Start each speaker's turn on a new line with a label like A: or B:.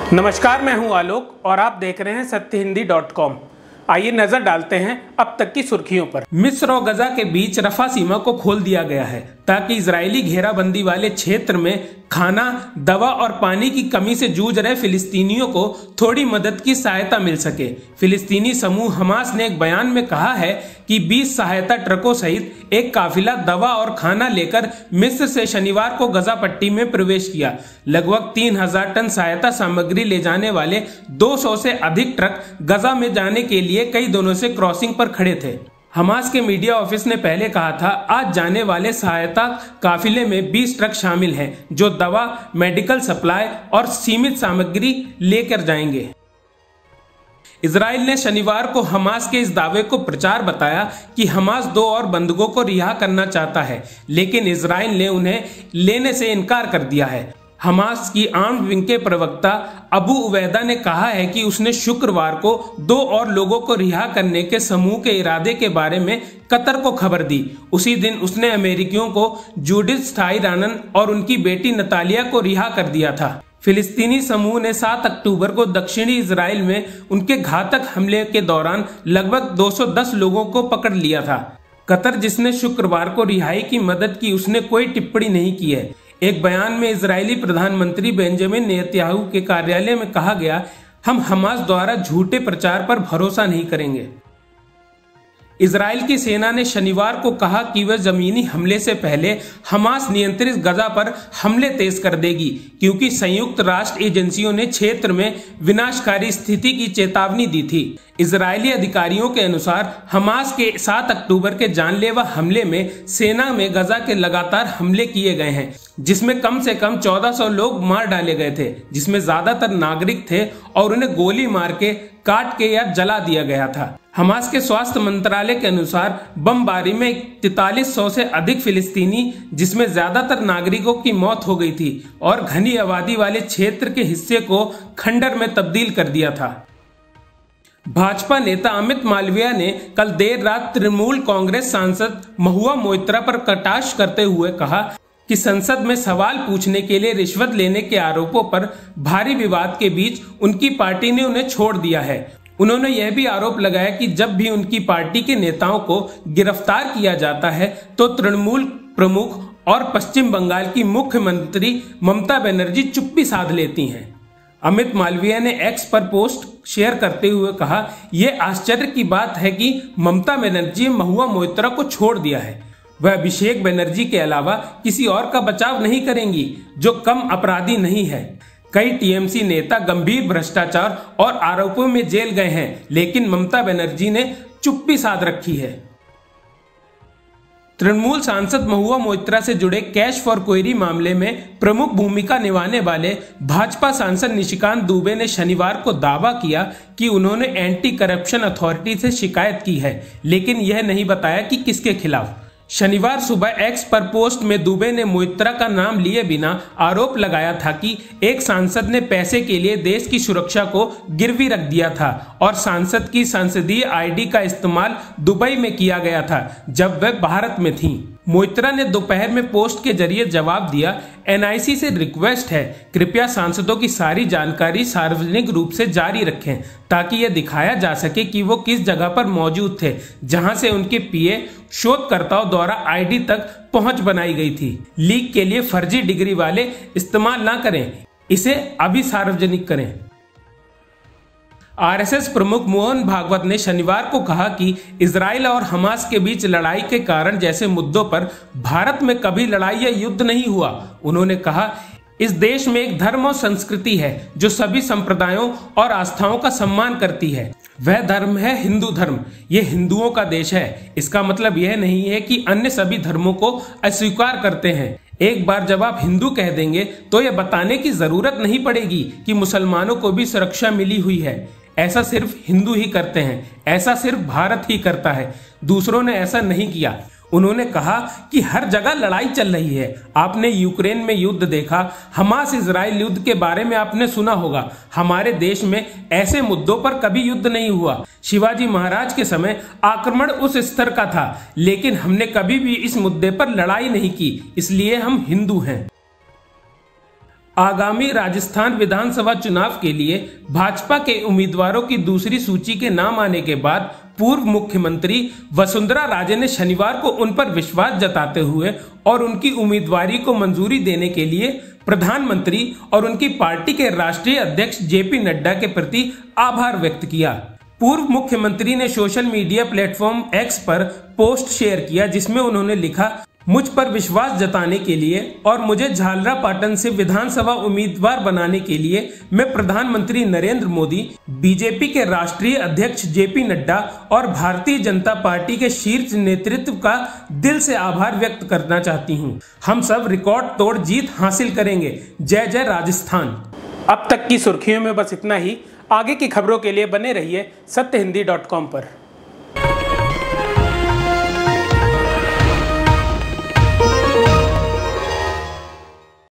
A: नमस्कार, मैं हूं आलोक और आप देख रहे हैं सत्यहिंदी.com। आइए नजर डालते हैं अब तक की सुर्खियों पर। मिस्र और गजा के बीच रफा सीमा को खोल दिया गया है ताकि इजरायली घेराबंदी वाले क्षेत्र में खाना, दवा और पानी की कमी से जूझ रहे फिलिस्तीनियों को थोड़ी मदद की सहायता मिल सके। फिलिस्तीनी समूह हमास ने एक बयान में कहा है कि 20 सहायता ट्रकों सहित एक काफिला दवा और खाना लेकर मिस्र से शनिवार को गजा पट्टी में प्रवेश किया। लगभग 3000 टन सहायता सामग्री ले जाने वाले 200 से अधिक ट्रक गजा में जाने के लिए कई दिनों से क्रॉसिंग पर खड़े थे। हमास के मीडिया ऑफिस ने पहले कहा था, आज जाने वाले सहायता काफिले में 20 ट्रक शामिल हैं जो दवा, मेडिकल सप्लाई और सीमित सामग्री लेकर जाएंगे। इजराइल ने शनिवार को हमास के इस दावे को प्रचार बताया कि हमास 2 और बंधकों को रिहा करना चाहता है, लेकिन इजराइल ने उन्हें लेने से इनकार कर दिया है। हमास की आर्म्ड विंग के प्रवक्ता अबू उवैदा ने कहा है कि उसने शुक्रवार को 2 और लोगों को रिहा करने के समूह के इरादे के बारे में कतर को खबर दी। उसी दिन उसने अमेरिकियों को जूडिथ स्थायरानन और उनकी बेटी नतालिया को रिहा कर दिया था। फिलिस्तीनी समूह ने 7 अक्टूबर को दक्षिणी इजराइल में उनके घातक हमले के दौरान लगभग 210 लोगों को पकड़ लिया था। कतर, जिसने शुक्रवार को रिहाई की मदद की, उसने कोई टिप्पणी नहीं की है। एक बयान में इजरायली प्रधानमंत्री बेंजामिन नेतन्याहू के कार्यालय में कहा गया, हम हमास द्वारा झूठे प्रचार पर भरोसा नहीं करेंगे। इजराइल की सेना ने शनिवार को कहा कि वह जमीनी हमले से पहले हमास नियंत्रित गजा पर हमले तेज कर देगी, क्योंकि संयुक्त राष्ट्र एजेंसियों ने क्षेत्र में विनाशकारी स्थिति की चेतावनी दी थी। इजरायली अधिकारियों के अनुसार हमास के 7 अक्टूबर के जानलेवा हमले में सेना में गजा के लगातार हमले किए गए हैं, जिसमें कम से कम 1400 लोग मार डाले गए थे, जिसमें ज्यादातर नागरिक थे और उन्हें गोली मार के, काट के या जला दिया गया था। हमास के स्वास्थ्य मंत्रालय के अनुसार बमबारी में 4300 से अधिक फिलिस्तीनी, जिसमें ज्यादातर नागरिकों की मौत हो गई थी और घनी आबादी वाले क्षेत्र के हिस्से को खंडर में तब्दील कर दिया था। भाजपा नेता अमित मालविया ने कल देर रात तृणमूल कांग्रेस सांसद महुआ मोइत्रा पर कटाक्ष करते हुए कहा कि संसद में सवाल पूछने के लिए रिश्वत लेने के आरोपों पर भारी विवाद के बीच उनकी पार्टी ने उन्हें छोड़ दिया है। उन्होंने यह भी आरोप लगाया कि जब भी उनकी पार्टी के नेताओं को गिरफ्तार किया जाता है तो तृणमूल प्रमुख और पश्चिम बंगाल की मुख्यमंत्री ममता बनर्जी चुप्पी साध लेती हैं। अमित मालविया ने एक्स पर पोस्ट शेयर करते हुए कहा, यह आश्चर्य की बात है कि ममता बनर्जी महुआ मोइत्रा को छोड़ दिया है। वह अभिषेक बनर्जी के अलावा किसी और का बचाव नहीं करेंगी जो कम अपराधी नहीं है। कई टीएमसी नेता गंभीर भ्रष्टाचार और आरोपों में जेल गए हैं, लेकिन ममता बनर्जी ने चुप्पी साध रखी है। तृणमूल सांसद महुआ मोइत्रा से जुड़े कैश फॉर क्वेरी मामले में प्रमुख भूमिका निभाने वाले भाजपा सांसद निशिकांत दुबे ने शनिवार को दावा किया कि उन्होंने एंटी करप्शन अथॉरिटी से शिकायत की है, लेकिन यह नहीं बताया कि किसके खिलाफ। शनिवार सुबह एक्स पर पोस्ट में दुबे ने मोइत्रा का नाम लिए बिना आरोप लगाया था कि एक सांसद ने पैसे के लिए देश की सुरक्षा को गिरवी रख दिया था और सांसद की संसदीय आईडी का इस्तेमाल दुबई में किया गया था जब वह भारत में थीं। मोइत्रा ने दोपहर में पोस्ट के जरिए जवाब दिया, एनआईसी से रिक्वेस्ट है, कृपया सांसदों की सारी जानकारी सार्वजनिक रूप से जारी रखें ताकि यह दिखाया जा सके कि वो किस जगह पर मौजूद थे जहां से उनके पीए शोधकर्ताओं द्वारा आईडी तक पहुंच बनाई गई थी। लीक के लिए फर्जी डिग्री वाले इस्तेमाल ना करें, इसे अभी सार्वजनिक करें। आरएसएस प्रमुख मोहन भागवत ने शनिवार को कहा कि इजराइल और हमास के बीच लड़ाई के कारण जैसे मुद्दों पर भारत में कभी लड़ाई या युद्ध नहीं हुआ। उन्होंने कहा, इस देश में एक धर्म और संस्कृति है जो सभी संप्रदायों और आस्थाओं का सम्मान करती है। वह धर्म है हिंदू धर्म। यह हिंदुओं का देश है। इसका मतलब यह नहीं है कि अन्य सभी धर्मों को अस्वीकार करते हैं। एक बार जब आप हिंदू कह देंगे तो यह बताने की जरूरत नहीं पड़ेगी कि मुसलमानों को भी सुरक्षा मिली हुई है। ऐसा सिर्फ हिंदू ही करते हैं, ऐसा सिर्फ भारत ही करता है, दूसरों ने ऐसा नहीं किया। उन्होंने कहा कि हर जगह लड़ाई चल रही है। आपने यूक्रेन में युद्ध देखा, हमास इजराइल युद्ध के बारे में आपने सुना होगा। हमारे देश में ऐसे मुद्दों पर कभी युद्ध नहीं हुआ। शिवाजी महाराज के समय आक्रमण उस स्तर का था, लेकिन हमने कभी भी इस मुद्दे पर लड़ाई नहीं की, इसलिए हम हिंदू हैं। आगामी राजस्थान विधानसभा चुनाव के लिए भाजपा के उम्मीदवारों की दूसरी सूची के नाम आने के बाद पूर्व मुख्यमंत्री वसुंधरा राजे ने शनिवार को उन पर विश्वास जताते हुए और उनकी उम्मीदवारी को मंजूरी देने के लिए प्रधानमंत्री और उनकी पार्टी के राष्ट्रीय अध्यक्ष जेपी नड्डा के प्रति आभार व्यक्त किया। पूर्व मुख्यमंत्री ने सोशल मीडिया प्लेटफॉर्म एक्स पर पोस्ट शेयर किया, जिसमें उन्होंने लिखा, मुझ पर विश्वास जताने के लिए और मुझे झालरापाटन से विधानसभा उम्मीदवार बनाने के लिए मैं प्रधानमंत्री नरेंद्र मोदी, बीजेपी के राष्ट्रीय अध्यक्ष जेपी नड्डा और भारतीय जनता पार्टी के शीर्ष नेतृत्व का दिल से आभार व्यक्त करना चाहती हूं। हम सब रिकॉर्ड तोड़ जीत हासिल करेंगे। जय जय राजस्थान। अब तक की सुर्खियों में बस इतना ही। आगे की खबरों के लिए बने रहिए सत्यहिंदी.com पर।